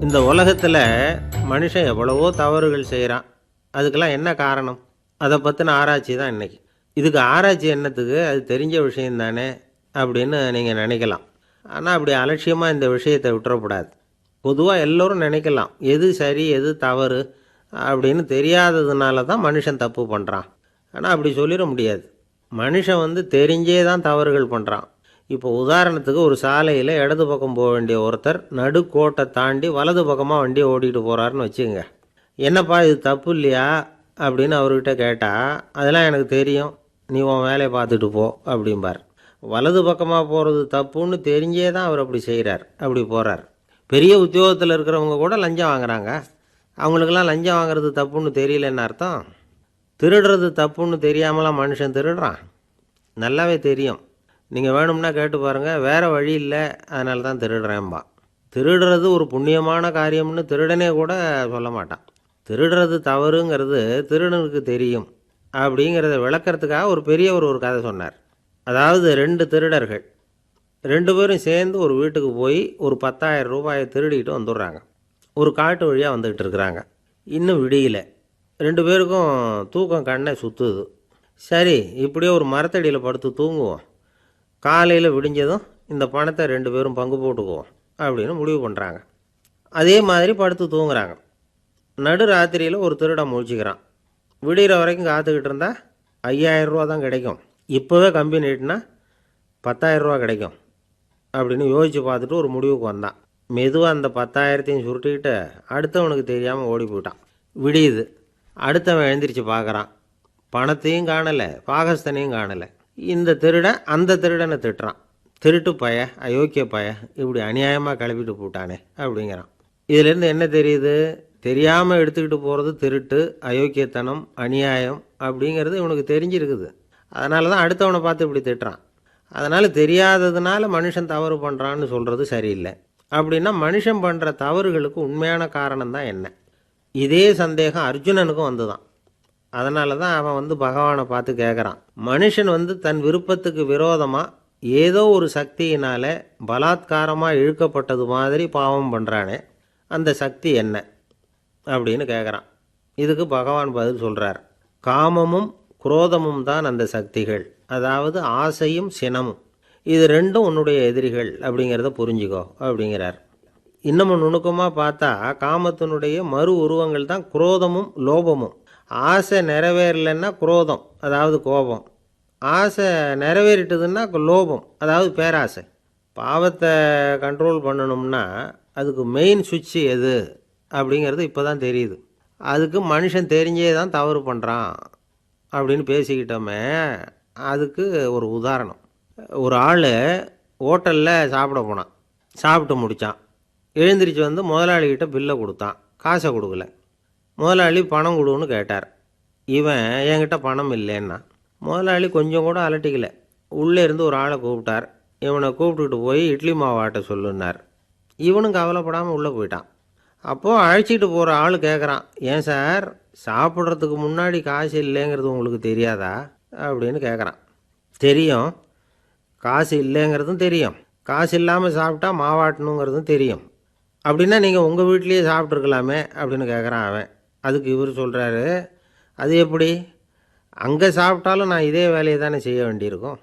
இந்த உலகத்தில் மனுஷன் எவ்வளவோ தவறுகள் செய்கிறான். அதுக்கெல்லாம் என்ன காரணம்? அதை பற்றின ஆராய்ச்சி தான் இன்றைக்கி. இதுக்கு ஆராய்ச்சி என்னத்துக்கு? அது தெரிஞ்ச விஷயம் தானே அப்படின்னு நீங்கள் நினைக்கலாம். ஆனால் அப்படி அலட்சியமாக இந்த விஷயத்தை விட்டுறக்கூடாது. பொதுவாக எல்லோரும் நினைக்கலாம், எது சரி எது தவறு அப்படின்னு தெரியாததுனால தான் மனுஷன் தப்பு பண்ணுறான். ஆனால் அப்படி சொல்லிட முடியாது. மனுஷன் தெரிஞ்சே தான் தவறுகள் பண்ணுறான். இப்போ உதாரணத்துக்கு ஒரு சாலையில் இடது பக்கம் போக வேண்டிய ஒருத்தர் நடுக்கோட்டை தாண்டி வலது பக்கமாக வண்டியை ஓட்டிகிட்டு போகிறாருன்னு வச்சுக்கோங்க. என்னப்பா இது தப்பு இல்லையா அப்படின்னு அவர்கிட்ட கேட்டால், அதெல்லாம் எனக்கு தெரியும், நீ உன் வேலையை பார்த்துட்டு போ அப்படிம்பார். வலது பக்கமாக போகிறது தப்புன்னு தெரிஞ்சே தான் அவர் அப்படி செய்கிறார், அப்படி போகிறார். பெரிய உத்தியோகத்தில் இருக்கிறவங்க கூட லஞ்சம் வாங்குகிறாங்க. அவங்களுக்கெல்லாம் லஞ்சம் வாங்குறது தப்புன்னு தெரியலன்னு அர்த்தம்? திருடுறது தப்புன்னு தெரியாமலாம் மனுஷன் திருடுறான்? நல்லாவே தெரியும். நீங்கள் வேணும்னா கேட்டு பாருங்கள், வேறு வழி இல்லை அதனால தான் திருடுறேன்பா. திருடுறது ஒரு புண்ணியமான காரியம்னு திருடனே கூட சொல்ல மாட்டான். திருடுறது தவறுங்கிறது திருடனுக்கு தெரியும் அப்படிங்கிறத விளக்கிறதுக்காக ஒரு பெரியவர் ஒரு கதை சொன்னார். அதாவது 2 திருடர்கள் 2 பேரும் சேர்ந்து ஒரு வீட்டுக்கு போய் ஒரு 10,000 ரூபாயை திருடிட்டு வந்துடுறாங்க. ஒரு காட்டு வழியாக வந்துக்கிட்டு இருக்கிறாங்க. இன்னும் விடியல. 2 பேருக்கும் தூக்கம் கண்ணை சுற்றுது. சரி, இப்படியே ஒரு மரத்தடியில் படுத்து தூங்குவோம், காலையில் விடிஞ்சதும் இந்த பணத்தை 2 பேரும் பங்கு போட்டுக்குவோம் அப்படின்னு முடிவு பண்ணுறாங்க. அதே மாதிரி படுத்து தூங்குறாங்க. நடு ராத்திரியில் ஒரு திருடன் முழிச்சிக்கிறான். விடிகிற வரைக்கும் காத்துக்கிட்டு இருந்தால் 5,000 ரூபா தான் கிடைக்கும், இப்போவே கம்பி நீட்டினா 10,000 ரூபா கிடைக்கும் அப்படின்னு யோசித்து பார்த்துட்டு ஒரு முடிவுக்கு வந்தான். மெதுவாக அந்த 10,000த்தையும் சுருட்டிக்கிட்டு அடுத்தவனுக்கு தெரியாமல் ஓடி போயிட்டான். விடியுது. அடுத்தவன் எழுந்திரிச்சு பார்க்குறான். பணத்தையும் காணலை, பாகஸ்தனையும் காணலை. இந்த திருடன் அந்த திருடனை திட்டுறான். திருட்டு பய, அயோக்கிய பய, இப்படி அநியாயமாக கிளப்பிட்டு போட்டானே அப்படிங்கிறான். இதிலேருந்து என்ன தெரியுது? தெரியாமல் எடுத்துக்கிட்டு போகிறது திருட்டு, அயோக்கியத்தனம், அநியாயம் அப்படிங்கிறது இவனுக்கு தெரிஞ்சிருக்குது. அதனால தான் அடுத்தவனை பார்த்து இப்படி திட்டுறான். அதனால் தெரியாததுனால மனுஷன் தவறு பண்ணுறான்னு சொல்கிறது சரியில்லை. அப்படின்னா மனுஷன் பண்ணுற தவறுகளுக்கு உண்மையான காரணம் தான் என்ன? இதே சந்தேகம் அர்ஜுனனுக்கும் வந்துதான். அதனால தான் அவன் பகவானை பார்த்து கேட்குறான். மனுஷன் தன் விருப்பத்துக்கு விரோதமாக ஏதோ ஒரு சக்தியினால் பலாத்காரமாக இழுக்கப்பட்டது மாதிரி பாவம் பண்ணுறானே, அந்த சக்தி என்ன அப்படின்னு கேட்குறான். இதுக்கு பகவான் பதில் சொல்கிறார். காமமும் குரோதமும் தான் அந்த சக்திகள், அதாவது ஆசையும் சினமும். இது 2ம் உன்னுடைய எதிரிகள் அப்படிங்கிறத புரிஞ்சுக்கோ அப்படிங்கிறார். இன்னமும் நுணுக்கமாக பார்த்தா காமத்தினுடைய மறு உருவங்கள் தான் குரோதமும் லோபமும். ஆசை நிறைவேறலைன்னா குரோதம், அதாவது கோபம். ஆசை நிறைவேறிட்டதுன்னா லோபம், அதாவது பேராசை. பாவத்தை கண்ட்ரோல் பண்ணணும்னா அதுக்கு மெயின் சுவிட்சு எது அப்படிங்கிறது இப்போ தான் தெரியுது. அதுக்கு மனுஷன் தெரிஞ்சே தான் தவறு பண்ணுறான் அப்படின்னு பேசிக்கிட்டோமே. அதுக்கு ஒரு உதாரணம். ஒரு ஆள் ஹோட்டலில் சாப்பிட போனான். சாப்பிட்டு முடித்தான். எழுந்திரிச்சு முதலாளிகிட்ட பில்லை கொடுத்தான். காசை கொடுக்கல. முதலாளி பணம் கொடுன்னு கேட்டார். இவன் என்கிட்ட பணம் இல்லைன்னா. முதலாளி கொஞ்சம் கூட அலட்டிக்கல. உள்ளே இருந்து ஒரு ஆளை கூப்பிட்டார். இவனை கூப்பிட்டுக்கிட்டு போய் இட்லி மாவு ஆட்ட சொல்லுன்னார். இவனும் கவலைப்படாமல் உள்ளே போயிட்டான். அப்போது அழைச்சிட்டு போகிற ஆள் கேட்குறான், ஏன் சார் சாப்பிட்றதுக்கு முன்னாடி காசு இல்லைங்கிறது உங்களுக்கு தெரியாதா அப்படின்னு கேட்குறான். தெரியும், காசு இல்லைங்கிறதும் தெரியும், காசு இல்லாமல் சாப்பிட்டா மாவாட்டணுங்கிறதும் தெரியும். அப்படின்னா நீங்கள் உங்கள் வீட்லேயே சாப்பிட்ருக்கலாமே அப்படின்னு கேட்குறான் அவன். அதுக்கு இவர் சொல்கிறாரு, அது எப்படி? அங்கே சாப்பிட்டாலும் நான் இதே வேலையை தானே செய்ய வேண்டியிருக்கும்.